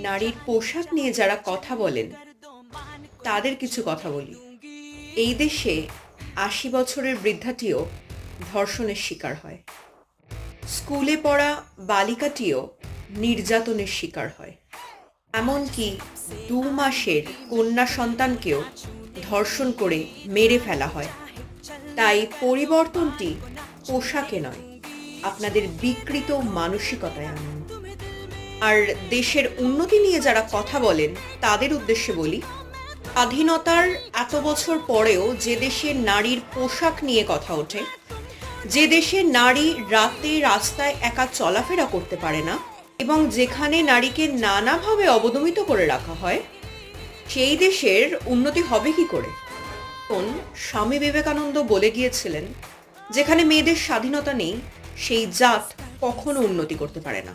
নারীর পোশাক নিয়ে যারা কথা বলেন তাদের কিছু কথা বলি। এই দেশে ৮০ বছরের বৃদ্ধাটিও ধর্ষণের শিকার হয়। স্কুলে পড়া বালিকাটিও নির্যাতনের শিকার হয়। এমনকি ২ মাসের কন্যা সন্তানকেও ধর্ষণ করে মেরে ফেলা হয়। তাই পরিবর্তনটি পোশাকে নয়, আপনাদের বিকৃত মানসিকতায় আনুন। আর দেশের উন্নতি নিয়ে যারা কথা বলেন তাদের উদ্দেশ্যে বলি, স্বাধীনতার এত বছর পরেও যে দেশে নারীর পোশাক নিয়ে কথা ওঠে, যে দেশে নারী রাতে রাস্তায় একা চলাফেরা করতে পারে না এবং যেখানে নারীকে নানাভাবে অবদমিত করে রাখা হয়, সেই দেশের উন্নতি হবে কি করে? স্বামী বিবেকানন্দ বলে গিয়েছিলেন, যেখানে মেয়েদের স্বাধীনতা নেই সেই জাত কখনো উন্নতি করতে পারে না।